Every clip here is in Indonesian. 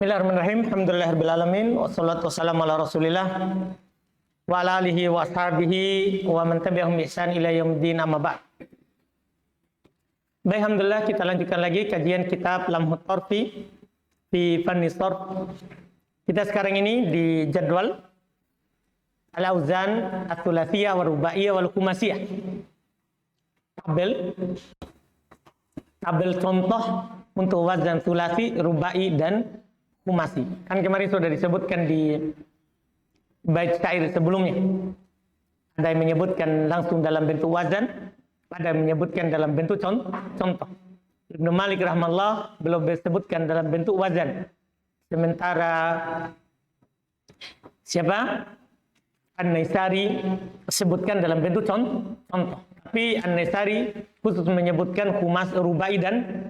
Bismillahirrahmanirrahim. Alhamdulillahirrahmanirrahim. Wassalatu wassalamu ala rasulillah wa ala alihi wa ashabihi wa man tabi'ahum bi ihsan ila yaumil amma ba'd. Baik, alhamdulillah kita lanjutkan lagi kajian kitab Lamhut Tarfi fi Fanni Sarf. Kita sekarang ini di jadwal Al-Auzan Ats-Tsulatsiyah wa Rubaiyah wal Khumasiyah. Tabel contoh untuk wazan tsulasi, rubai dan khumasi. Kan kemarin sudah disebutkan di bait syair sebelumnya. Ada yang menyebutkan langsung dalam bentuk wazan, ada yang menyebutkan dalam bentuk contoh. Ibnu Malik rahimahullah belum disebutkan dalam bentuk wazan. Sementara siapa? An-Naisari sebutkan dalam bentuk contoh. Tapi An-Naisari khusus menyebutkan khumas, rubai dan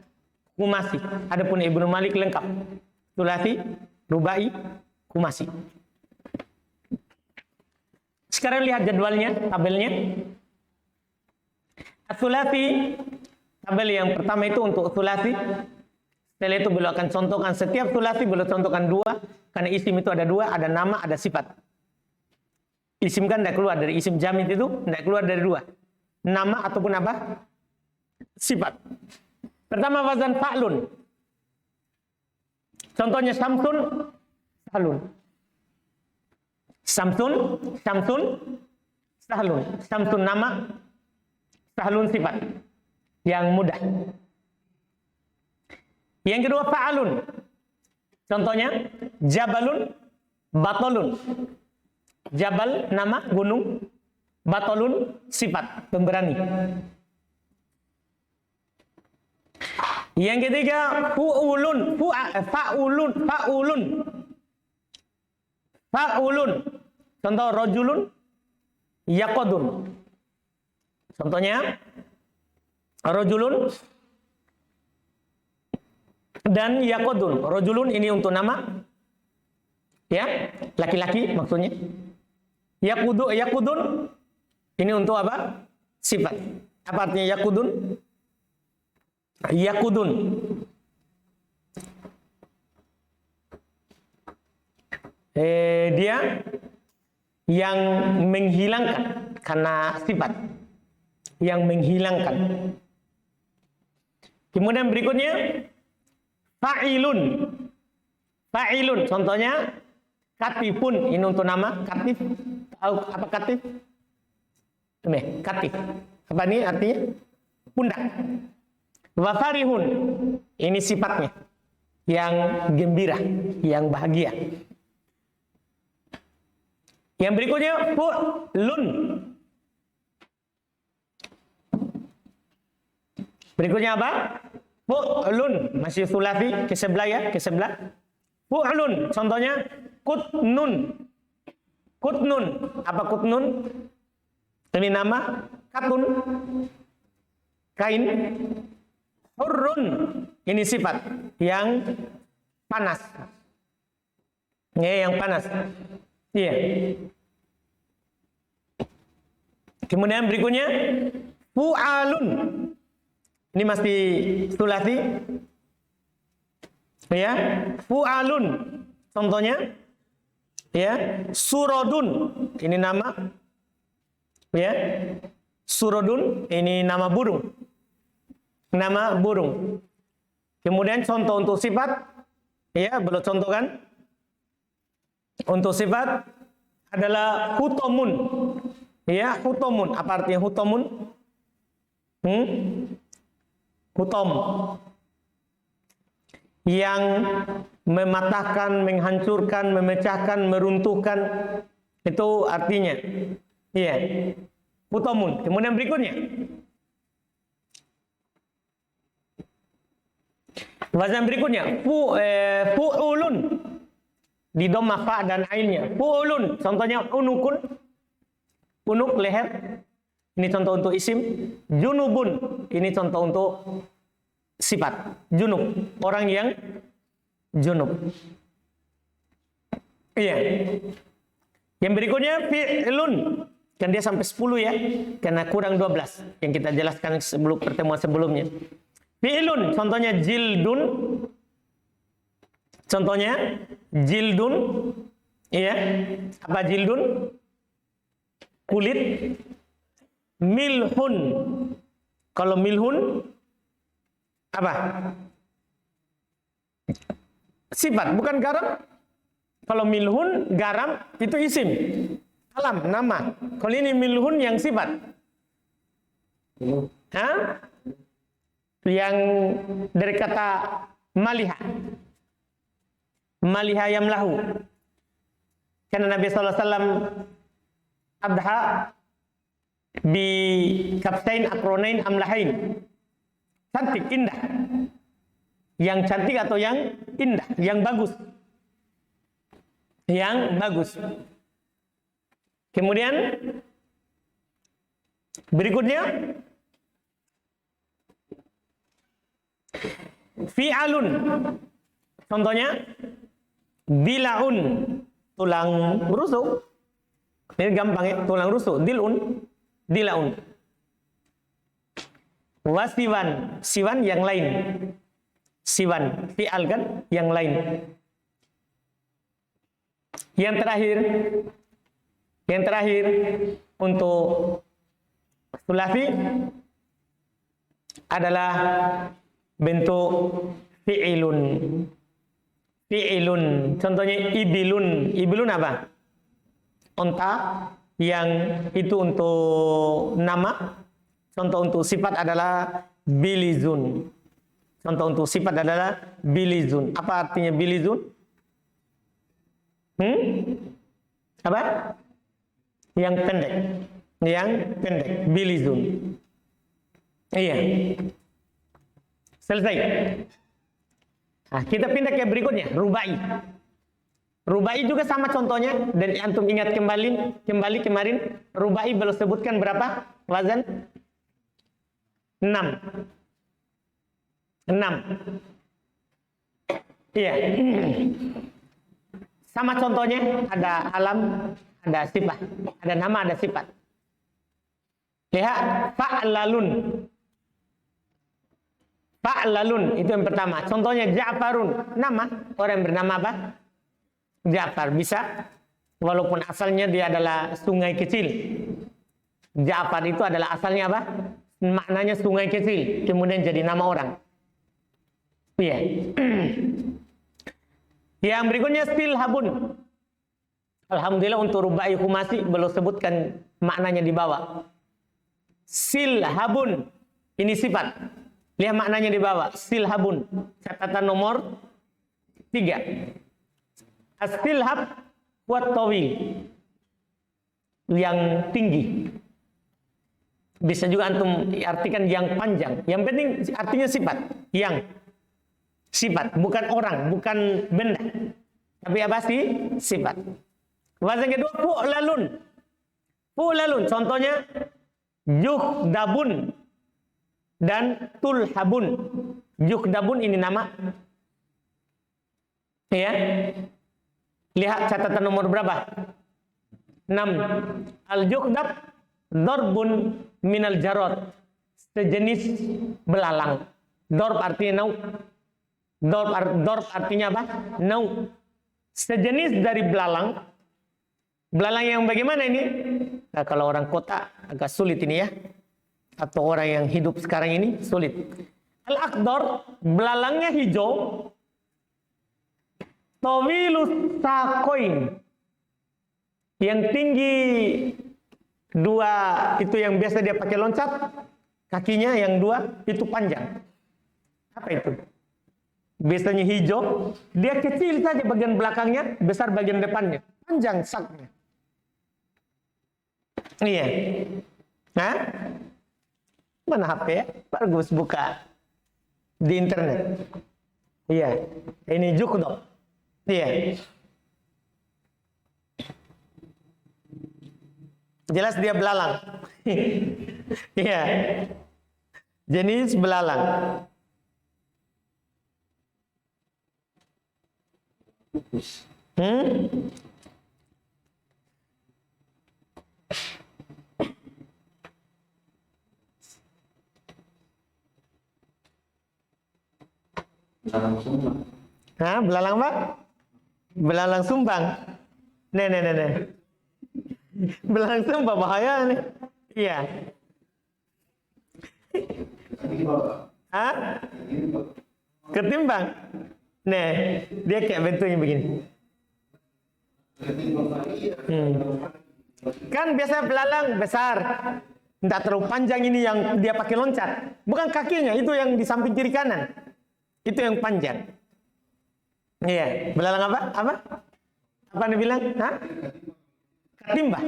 khumasi. Adapun Ibnu Malik lengkap. Tsulasi, rubai, khumasi. Sekarang lihat jadwalnya, tabelnya. Tsulasi, tabel yang pertama itu untuk tsulasi. Setelah itu beliau akan contohkan setiap tsulasi, beliau contohkan dua. Karena isim itu ada dua, ada nama, ada sifat. Isim kan tidak keluar dari isim jamid itu, tidak keluar dari dua. Nama ataupun apa? Sifat. Pertama wazan fa'lun. Contohnya Samsun, Sahlun. Samsun, Sahlun. Samsun nama, Sahlun sifat. Yang mudah. Yang kedua fa'alun. Contohnya Jabalun, Batolun. Jabal nama gunung, Batolun sifat pemberani. Yang ketiga fu'ulun, fa'ulun. Contoh rojulun, yakodun. Contohnya rojulun dan yakodun. Rojulun ini untuk nama, ya, laki-laki maksudnya. Yakudun ini untuk apa? Sifat. Apa artinya yakudun? Yakudun. Dia yang menghilangkan karena sifat. Yang menghilangkan. Kemudian berikutnya fa'ilun. Fa'ilun contohnya katifun, ini untuk nama katif. Apa katif? Katif. Apa ini artinya? Pundak. Wa farihun, ini sifatnya yang gembira, yang bahagia. Yang berikutnya fu'lun. Berikutnya apa? Fu'lun, masih sulasi ke sebelah ya, ke sebelah. Fu'lun, contohnya kutnun. Kutnun, apa kutnun? Ini nama katun, kain. Hurrun, ini sifat yang panas. Ya, yang panas. Iya. Kemudian berikutnya fu'alun. Ini masih sulasi. Ya, fu'alun. Contohnya ya, surodun. Ini nama. Ya. Surodun ini nama burung. Nama burung. Kemudian contoh untuk sifat, ya, belum contohkan. Untuk sifat adalah hutomun. Ya, hutomun. Apa artinya hutomun? Hutom. Yang mematahkan, menghancurkan, memecahkan, meruntuhkan. Itu artinya. Iya. Hutomun. Kemudian berikutnya. Wazan berikutnya fu'ulun di dhamma fa dan ainnya. Fu'ulun contohnya unukun, unuk leher. Ini contoh untuk isim. Junubun ini contoh untuk sifat. Junub, orang yang junub. Iya. Yang berikutnya fi'lun. Kan dia sampai 10 ya. Karena kurang 12 yang kita jelaskan sebelum pertemuan sebelumnya. Fi'lun, contohnya jildun, Contohnya jildun, ya. Apa jildun? Kulit. Milhun. Kalau milhun apa? Sifat, bukan garam. Kalau milhun garam itu isim, alam, nama. Kalau ini milhun yang sifat. Hah? Yang dari kata maliha. Maliha yamlahu. Karena Nabi SAW adha bi kapsain akronain amlahain. Cantik, indah. Yang cantik atau yang indah, yang bagus. Yang bagus. Kemudian berikutnya fi'alun. Contohnya dilaun, tulang rusuk. Ini gampang ya, tulang rusuk, dilun, dilaun. Wasiwan, siwan yang lain. Siwan, fi'al kan yang lain. Yang terakhir untuk sulasi adalah bentuk fi'ilun. Fi'ilun, contohnya ibilun. Ibilun apa? Onta, yang itu untuk nama. Contoh untuk sifat adalah bilizun. Contoh untuk sifat adalah bilizun. Apa artinya bilizun? Apa? Yang pendek. Yang pendek. Bilizun. Iya. Selesai. Nah, kita pindah ke berikutnya. Rubai. Rubai juga sama contohnya. Dan antum ingat kembali kemarin. Rubai belum sebutkan berapa wazan? 6. Iya. Sama contohnya, ada alam, ada sifat. Ada nama, ada sifat. Lihat, fa'lalun. Fa'lalun, itu yang pertama. Contohnya Ja'farun, nama. Orang yang bernama apa? Ja'far, bisa. Walaupun asalnya dia adalah sungai kecil. Ja'far itu adalah asalnya apa? Maknanya sungai kecil. Kemudian jadi nama orang. Iya. Yang berikutnya silhabun. Alhamdulillah untuk rubai khumasi belum sebutkan maknanya di bawah. Silhabun. Ini sifat. Lihat maknanya di bawah. Silhabun. Catatan nomor 3. As-silhab kuat tawil. Yang tinggi. Bisa juga antum artikan yang panjang. Yang penting artinya sifat. Yang sifat, bukan orang, bukan benda. Tapi apa sih? Sifat. Wazan kedua, fu'lalun. Fu'lalun, contohnya juhdabun dan tulhabun. Juhdabun ini nama. Ya. Lihat catatan nomor berapa? 6. Al-juhdab darbun minal jarot. Sejenis belalang. Darb artinya nau. Darb artinya apa? Nau. Sejenis dari belalang. Belalang yang bagaimana ini? Nah, kalau orang kota agak sulit ini ya. Atau orang yang hidup sekarang ini sulit. Al-akdar, belalangnya hijau. Tawilus sakoin. Yang tinggi 2, itu yang biasa dia pakai loncat. Kakinya yang 2 itu panjang. Apa itu? Biasanya hijau, dia kecil saja bagian belakangnya, besar bagian depannya. Panjang saknya. Iya. Hah? Mana HP ya? Bagus buka di internet. Iya. Ini jukdok. Iya. Jelas dia belalang. Iya. Jenis belalang. Hah? Belalang apa? Belalang sumbang. Nih. Belalang sumbang bahaya nih. Iya. Hah? Ketimbang. Nih, dia kayak bentuknya begini. Kan biasa belalang besar, tidak terlalu panjang ini yang dia pakai loncat. Bukan kakinya, itu yang di samping kiri kanan. Itu yang panjang. Iya, belalang apa? Apa nih bilang? Hah? Ketimba.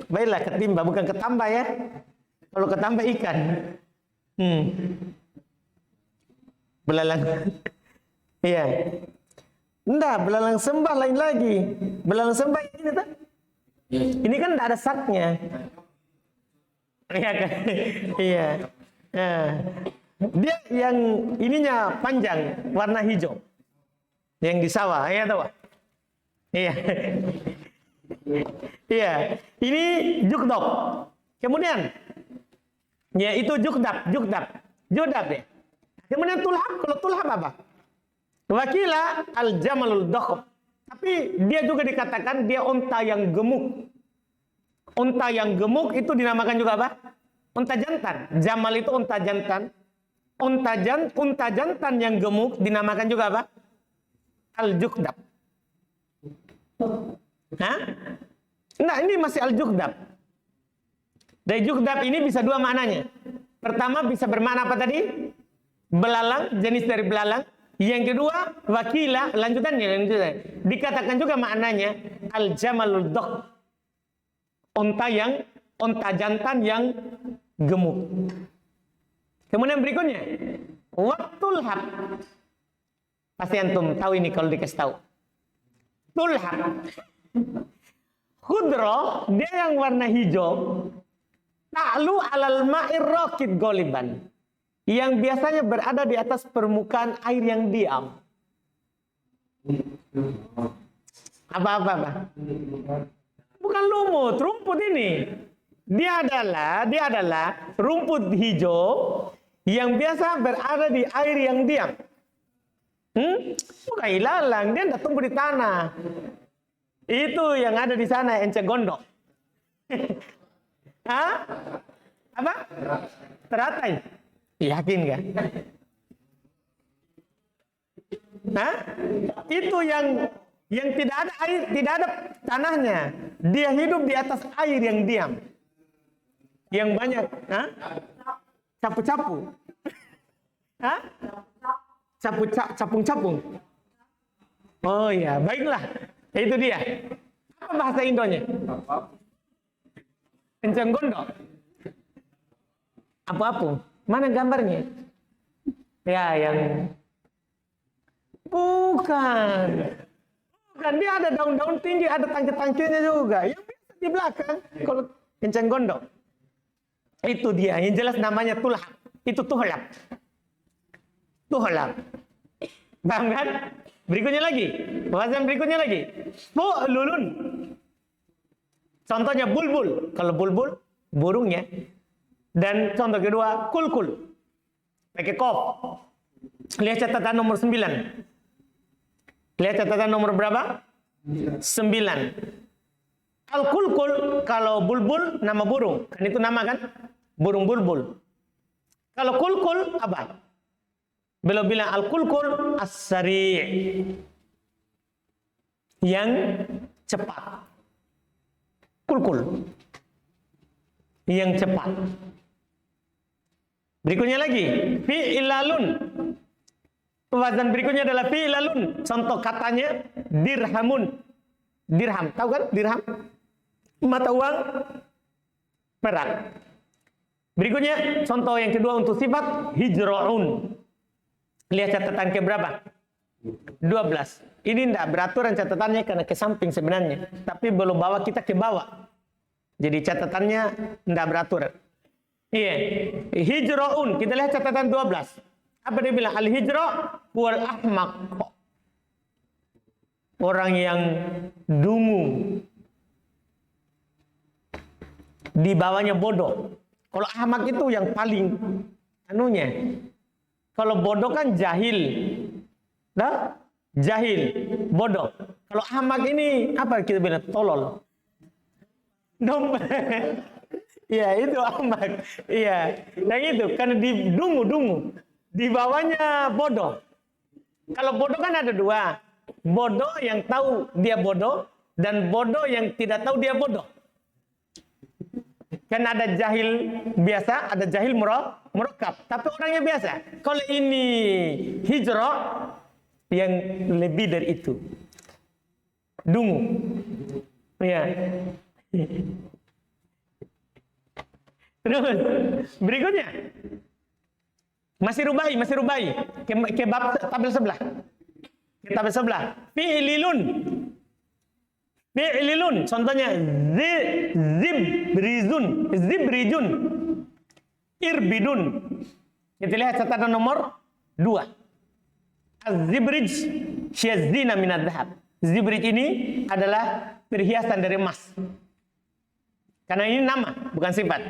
Baiklah, ketimba, bukan ketambah ya. Kalau ketambah ikan. Belalang. Iya. Enggak, belalang sembah lain lagi. Belalang sembah ini tak? Ini kan tidak ada saknya. Iya kan? Iya. Nah, dia yang ininya panjang, warna hijau. Yang di sawah, ya tahu? Iya. Iya. Ini jukdap. Kemudian, ya itu jukdap ya. Kemudian tulhab, kalau tulhab apa? Wakila al-jamalul dakhab. Tapi dia juga dikatakan dia unta yang gemuk. Unta yang gemuk itu dinamakan juga apa? Unta jantan. Jamal itu unta jantan. Unta jantan yang gemuk dinamakan juga apa? Al-jukdab. Hah? Nah, ini masih al-jukdab. Dari jukdab ini bisa dua maknanya. Pertama bisa bermakna apa tadi? Belalang, jenis dari belalang. Yang kedua, wakila, lanjutannya. Dikatakan juga maknanya al-jamalul dakhab. Unta jantan yang gemuk. Kemudian berikutnya, wattulhab. Pasti antum tahu ini kalau dikasih tahu. Tulhab. Khudra, dia yang warna hijau. Ta'lu alal ma'ir raqid goliban. Yang biasanya berada di atas permukaan air yang diam. Apa? Bukan lumut, rumput ini. Dia adalah rumput hijau yang biasa berada di air yang diam. Bukan ilalang, dia tidak tumbuh di tanah. Itu yang ada di sana, enceng gondok. Hah? Apa? Teratai. Yakin kan? Hah? Itu yang tidak ada air, tidak ada tanahnya. Dia hidup di atas air yang diam. Yang banyak, hah? Capu-capu. Hah? Capung-capung. Oh iya, baiklah. Itu dia. Apa bahasa Indonya? Enceng gondok. Apa-apa? Mana gambarnya? Ya, yang bukan. Dia ada daun-daun tinggi, ada tangkil-tangkilnya juga. Yang biasa di belakang, kalau enceng gondok. Itu dia. Yang jelas namanya tulhab. Itu tuhlab. Paham kan? Berikutnya lagi. Bahasan berikutnya lagi. Fu'lulun. Contohnya bulbul. Kalau bulbul, burungnya. Dan contoh kedua, kulkul. Pakai kof. Lihat catatan nomor 9. Lihat catatan nomor berapa? 9. Al-kulkul, kalau bulbul, nama burung. Kan itu nama kan? Burung bulbul. Kalau kulkul, apa? Beliau bilang al-kulkul as-sari'. Yang cepat. Kulkul. Yang cepat. Berikutnya lagi, fi'ilalun. Wazan berikutnya adalah fi'ilalun. Contoh katanya dirhamun. Dirham, tahu kan dirham? Mata uang perak. Berikutnya contoh yang kedua untuk sifat hijra'un. Lihat catatan ke berapa? 12. Ini tidak beraturan catatannya karena ke samping sebenarnya, tapi belum bawa kita ke bawah. Jadi catatannya tidak beraturan. Iya. Hijra'un. Kita lihat catatan 12. Apa dia bilang? Al-hijra' wal ahmaq. Orang yang dungu. Di bawahnya bodoh. Kalau ahmak itu yang paling anunya. Kalau bodoh kan jahil. Nah, Jahil, bodoh. Kalau ahmak ini apa kita bilang? Tolol. Iya, itu ahmak. Iya, yang itu karena di dungu. Di bawahnya bodoh. Kalau bodoh kan ada dua. Bodoh yang tahu dia bodoh dan bodoh yang tidak tahu dia bodoh. Kan ada jahil biasa, ada jahil murakkab, tapi orangnya biasa. Kalau ini hijrah yang lebih dari itu. Dungu. Ya. Terus berikutnya. Masih rubai. Kebab tabel sebelah. Tabel sebelah. Fi'lilun, contohnya zibrijun, irbidun. Kita lihat catatan nomor 2. Az-zibrij syazina minad dhahab. Zibrij ini adalah perhiasan dari emas. Karena ini nama, bukan sifat.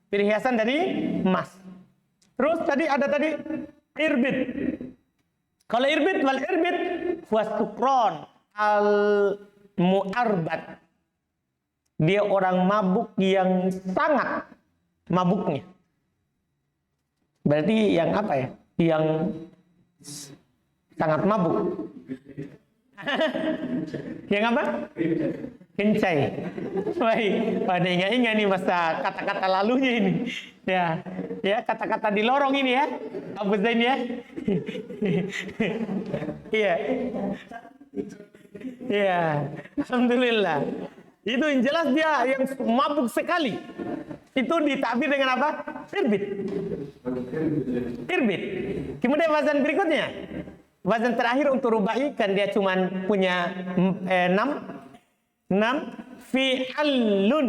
Perhiasan dari emas. Terus ada irbid. Kalau irbid huwa sukron al mu'arbat. Dia orang mabuk yang sangat mabuknya. Berarti yang apa ya? Yang sangat mabuk. Yang apa? Kencai. Baik, pada ingat nih masa kata-kata lalunya ini. Ya, kata-kata di lorong ini ya. Abu Zain ya. Iya. Iya, alhamdulillah. Itu yang jelas dia yang mabuk sekali. Itu ditakbir dengan apa? Irbid. Kemudian wazan berikutnya. Wazan terakhir untuk rubai kan dia cuman punya 6. Fi'alun.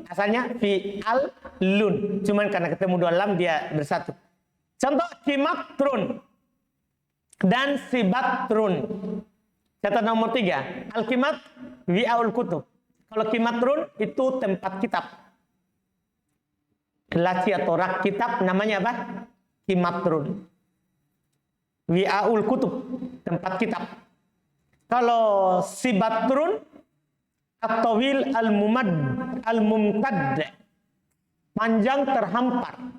Asalnya fi'alun. Cuman karena ketemu 2 lam dia bersatu. Contoh kimatrun dan sibatrun. Catatan nomor 3. Al-kimat wi'aul kutub. Kalau kimatrun itu tempat kitab. Laci atau rak kitab namanya apa? Kimatrun. Wi'aul kutub, tempat kitab. Kalau sibatrun at-tawil al-mumtad, panjang terhampar.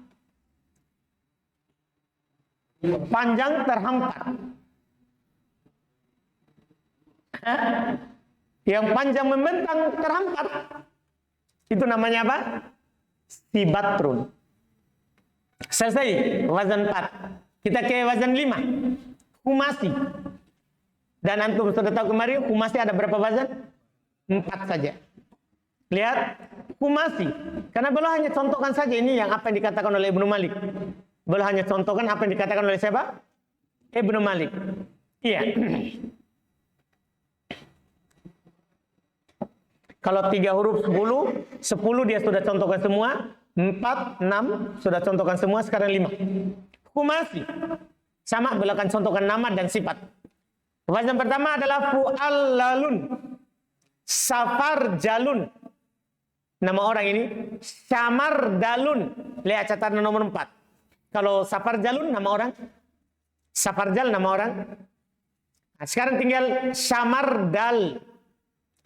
Yang panjang membentang terhampar. Itu namanya apa? Sibatrun. Selesai wazan 4. Kita ke wazan 5. Humasi. Dan antum sudah tahu kemarin humasi ada berapa wazan? 4 saja. Lihat humasi. Karena belum hanya contohkan saja ini yang apa yang dikatakan oleh Ibnu Malik. Belum hanya contohkan apa yang dikatakan oleh siapa? Ibnu Malik. Iya. Kalau 3 huruf 10 dia sudah contohkan semua. 4, 6 sudah contohkan semua. Sekarang 5. Humasi. Sama belakang contohkan nama dan sifat. Wazan pertama adalah fu'allalun. Safarjalun. Nama orang ini. Samardalun. Lihat catatan nomor 4. Kalau safarjalun nama orang. Safarjal nama orang. Nah, sekarang tinggal samardal.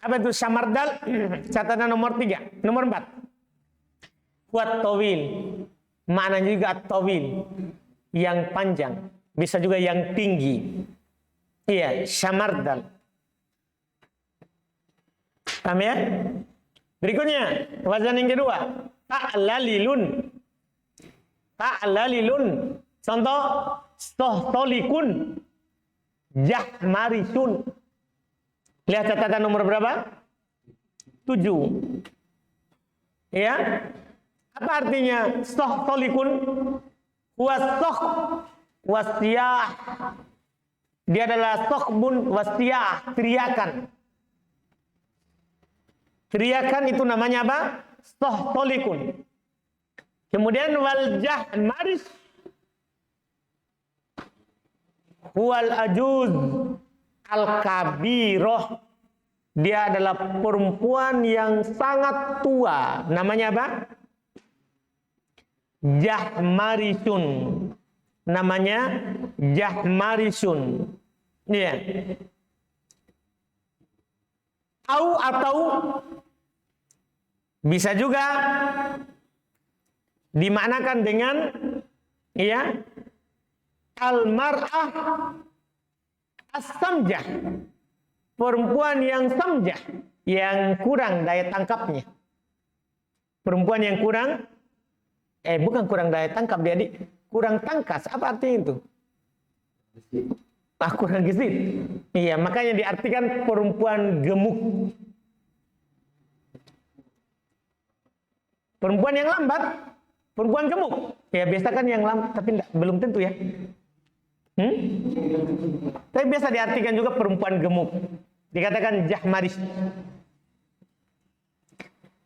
Apa itu samardal? Catatan nomor 3. Nomor 4. Kuat tawil. Maknanya juga at-tawil. Yang panjang, bisa juga yang tinggi. Iya, samardal. Paham ya? Berikutnya, wazan yang kedua, ta'lalilun. Contoh, stohtolikun, jahmarisun. Lihat catatan nomor berapa? 7. Ya. Apa artinya stohtolikun? Wasoh wasiyah. Dia adalah sohbun wasiyah, teriakan. Teriakan itu namanya apa? Stohtolikun. Kemudian wal jahmaris wal ajuz al kabiroh. Dia adalah perempuan yang sangat tua. Namanya apa? Jahmarisun. namanya Jahmarisun. Iya. Atau bisa juga dimaknakan dengan ya al-mar'ah as-samjah, perempuan yang samjah, yang kurang daya tangkapnya. Perempuan yang kurang bukan kurang daya tangkap dia, kurang tangkas. Apa artinya itu? Kurang gesit. Iya, makanya diartikan perempuan gemuk. Perempuan yang lambat, perempuan gemuk. Ya biasa kan yang lambat, tapi belum tentu ya. Tapi biasa diartikan juga perempuan gemuk. Dikatakan jahmaris.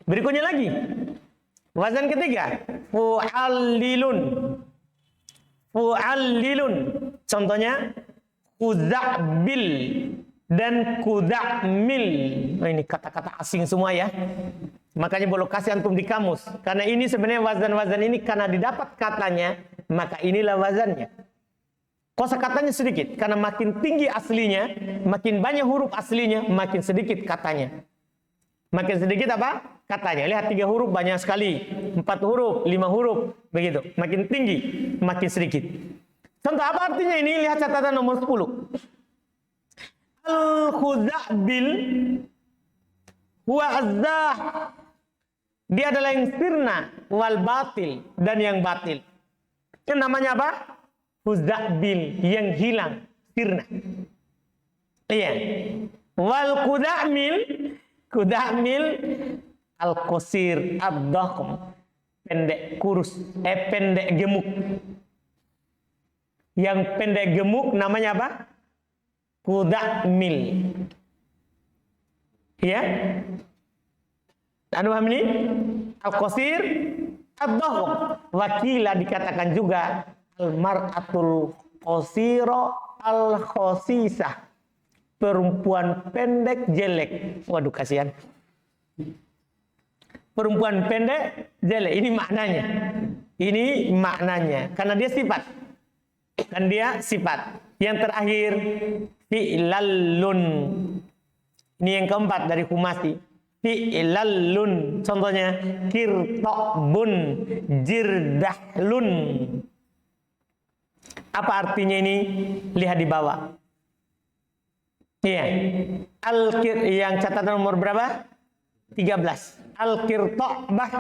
Berikutnya lagi. Wazan ketiga. Fu'allilun. Fu'allilun. Contohnya. Kuza'bil. Dan kuza'mil. Oh, ini kata-kata asing semua ya. Makanya boleh kasih antum di kamus. Karena ini sebenarnya wazan-wazan ini karena didapat katanya. Maka inilah wazannya. Kosakatanya sedikit, karena makin tinggi aslinya, makin banyak huruf aslinya, makin sedikit katanya. Makin sedikit apa? Katanya. Lihat 3 huruf banyak sekali, 4 huruf, 5 huruf, begitu. Makin tinggi, makin sedikit. Contoh apa artinya ini? Lihat catatan nomor 10. Al-khuza'bil huwa azzah. Dia adalah yang sirna, wal batil, dan yang batil. Itu namanya apa? Kuza'bil, yang hilang, sirna. Iya. Wal kuda'mil al-qasir ad-dakhm, pendek kurus, pendek gemuk. Yang pendek gemuk namanya apa? Kuda'mil. Iya. Anu paham ini? Al-qasir ad-dakhm. Wakila dikatakan juga al-mar'atul qasira al-khosisah, perempuan pendek jelek. Waduh, kasihan. Perempuan pendek jelek. Ini maknanya. Ini maknanya. Karena dia sifat. Kan dia sifat. Yang terakhir fi'lallun. Ini yang keempat dari Humasi. Fi'lallun. Contohnya kirtobun, jirdahlun. Apa artinya ini? Lihat di bawah. Iya. Yang catatan nomor berapa? 13. Al-qirtobah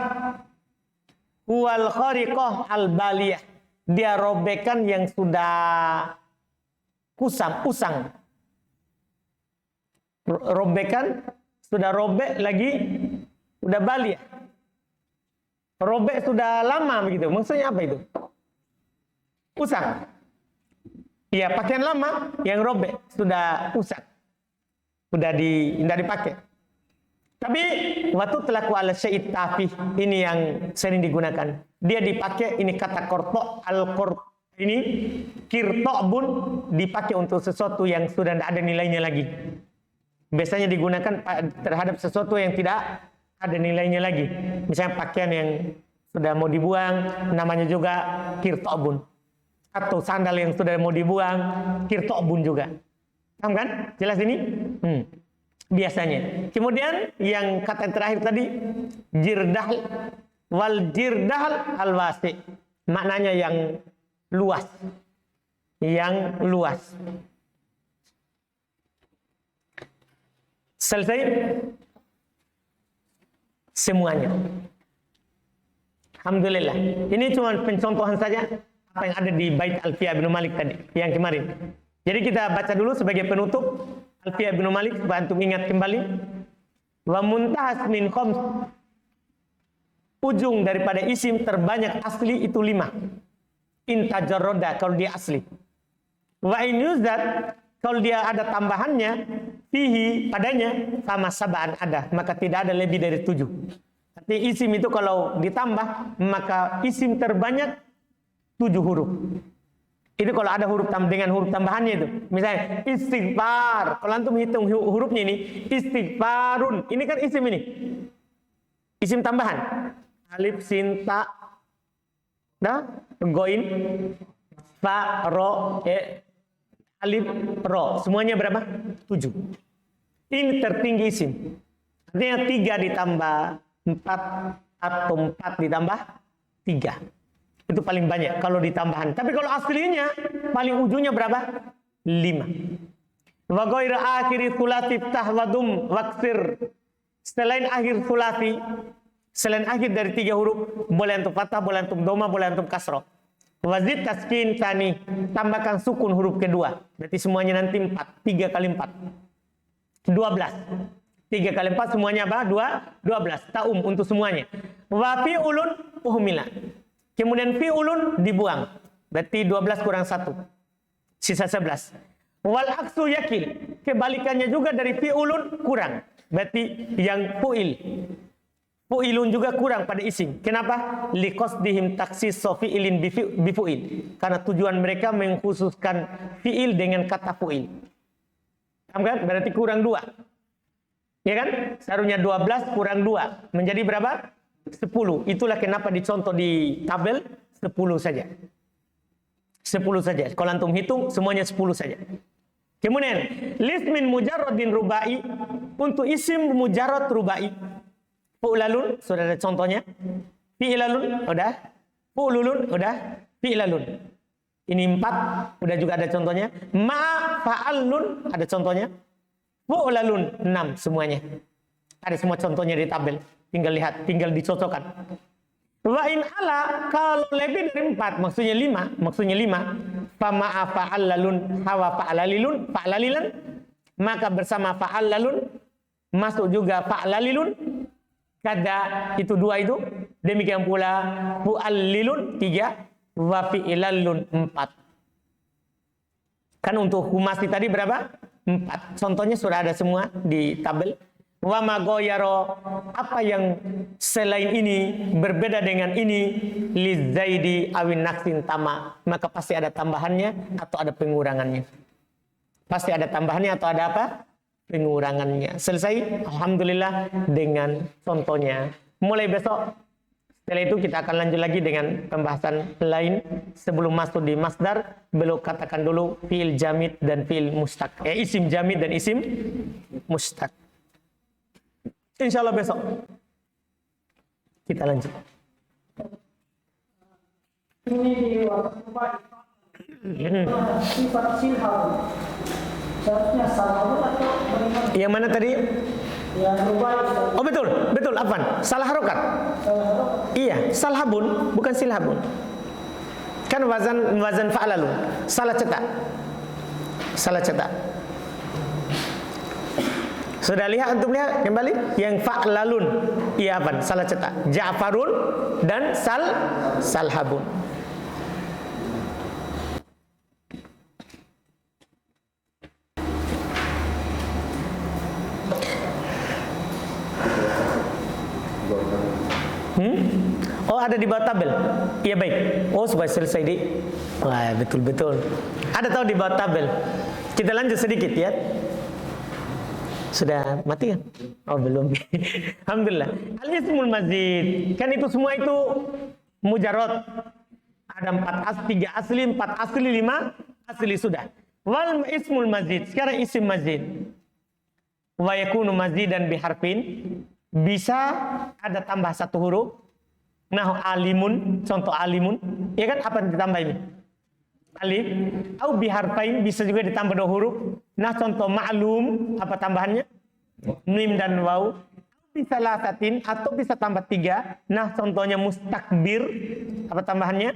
huwal khariqah al-baliyah. Dia robekan yang sudah usang. Robekan, sudah robek lagi, sudah baliyah. Robek sudah lama begitu. Maksudnya apa itu? Usang. Iya, pakaian lama yang robek sudah usang, tidak dipakai. Tapi waktu telaku ala syait tafih, ini yang sering digunakan. Dia dipakai, ini kata korto ini kirtobun, dipakai untuk sesuatu yang sudah tidak ada nilainya lagi. Biasanya digunakan terhadap sesuatu yang tidak ada nilainya lagi. Misalnya pakaian yang sudah mau dibuang, namanya juga kirtobun. Atau sandal yang sudah mau dibuang, kirtobun juga. Paham kan? Jelas ini? Biasanya. Kemudian yang kata terakhir tadi, jirdahl wal jirdahl al-wasi. Maknanya yang luas. Yang luas. Selesai semuanya. Alhamdulillah. Ini cuma pencontohan saja apa yang ada di bait Alfiyah bin Malik tadi, yang kemarin. Jadi kita baca dulu sebagai penutup Alfiyah bin Malik supaya antum ingat kembali. Wa muntahas min khams. Ujung daripada isim terbanyak asli itu 5. In tajarroda kalau dia asli. Wa in yuzad kalau dia ada tambahannya, fihi padanya sama sabaan ada, maka tidak ada lebih dari 7. Artinya isim itu kalau ditambah, maka isim terbanyak 7 huruf. Itu kalau ada huruf dengan huruf tambahannya itu. Misalnya istighfar. Kalau antum hitung hurufnya ini, istighfarun. Ini kan isim ini. Isim tambahan. Alif, sin, ta, goin, fa, ro, alif, ro. Semuanya berapa? 7. Ini tertinggi isim. Artinya 3 ditambah 4 atau 4 ditambah 3. Itu paling banyak kalau ditambahan. Tapi kalau aslinya paling ujungnya berapa? 5. Wa ghairu akhiri thulathi tahwadum waksir. Selain akhir thulathi, selain akhir dari 3 huruf, boleh antum fathah, boleh antum dhamma, boleh antum kasrah. Wazid taskin tani, tambahkan sukun huruf kedua. Berarti semuanya nanti 4. 3 kali 4. 12. 3 kali 4 semuanya apa? 12. Ta'um untuk semuanya. Wa fi'ulun uhmila. Kemudian fi'ulun dibuang. Berarti 12 kurang 1. Sisa 11. Wal aksu yakil. Kebalikannya juga dari fi'ulun kurang. Berarti yang fu'il. Fu'ilun juga kurang pada isim. Kenapa? Liqasdihim taksis fi'ilin bifu'il. Karena tujuan mereka mengkhususkan fi'il dengan kata fu'il. Paham kan? Berarti kurang 2. Ya kan? Seharusnya 12 kurang 2. Menjadi berapa? 10. Itulah kenapa dicontoh di tabel 10 saja. 10 saja. Kalau antum hitung semuanya 10 saja. Kemudian lismin mujarradin rubai, untuk isim mujarrad rubai. Fu'lalun sudah ada contohnya. Fi'lalun udah. Fu'lulun udah. Fi'lalun. Ini 4 udah juga ada contohnya. Ma fa'alun ada contohnya. Fu'lalun 6 semuanya. Ada semua contohnya di tabel. Tinggal lihat, tinggal dicocokkan. Wa in ala, kalau lebih dari 4, maksudnya 5, fama'a fa'allalun hawa fa'alalilan, maka bersama fa'allalun masuk juga fa'alalilun, kada itu 2 itu, demikian pula fu'allilun 3, wa fi'lalun 4. Kan untuk humasi tadi berapa? 4. Contohnya sudah ada semua di tabel. Wa ma goyaro, apa yang selain ini berbeda dengan ini, li zaidi awin naksin tama, maka pasti ada tambahannya atau ada pengurangannya. Pasti ada tambahannya atau ada apa? Pengurangannya. Selesai? Alhamdulillah dengan contohnya. Mulai besok, setelah itu kita akan lanjut lagi dengan pembahasan lain. Sebelum masuk di masdar, belum katakan dulu fi'il jamid dan fi'il mustaq. Isim jamid dan isim mustaq. Insya Allah besok kita lanjut. Ini di sifat silhal. Seharusnya salahun atau bagaimana? Yang mana tadi? Yang rubai. Oh betul, Afwan. Salah harokat. Iya, salhabun, bukan silhabun. Kan wazan fa'lalun. Salah cetak. Sudah lihat antum lihat kembali yang fa'lalun. Iya apa? Salah cetak. Ja'farun dan salhabun. Oh ada di bawah tabel. Iya baik. Oh supaya selesai di. Wah betul. Ada tahu di bawah tabel. Kita lanjut sedikit ya. Sudah mati kan? Oh belum. Alhamdulillah. Al-ismul mazid. Kan itu semua itu mujarrad. Ada 3 asli, 4 asli, 5 asli sudah. Wal ismul mazid. Sekarang isim mazid. Wa yakunu mazidan biharfin. Bisa ada tambah 1 huruf. Nah alimun. Contoh alimun. Ya kan apa yang ditambah ini? Alif. Au biharfain. Bisa juga ditambah 2 huruf. Nah contoh ma'lum, apa tambahannya? Mim dan waw. Bisa lasatin atau bisa tambah 3. Nah contohnya mustakbir, apa tambahannya?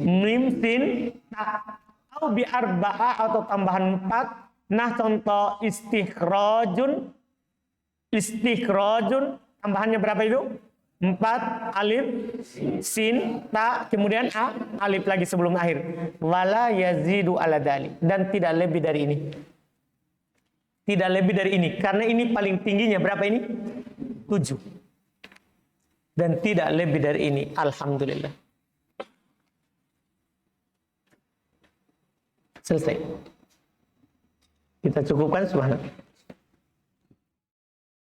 Mim, sin, ta. Au bi arba'a atau tambahan 4. Nah contoh istikhrajun, tambahannya berapa itu? 4, alif, sin, ta, kemudian a, alif lagi sebelum akhir. Wala yazidu ala dali. Dan tidak lebih dari ini. Tidak lebih dari ini. Karena ini paling tingginya berapa ini? 7. Dan tidak lebih dari ini. Alhamdulillah. Selesai. Kita cukupkan subhanallah.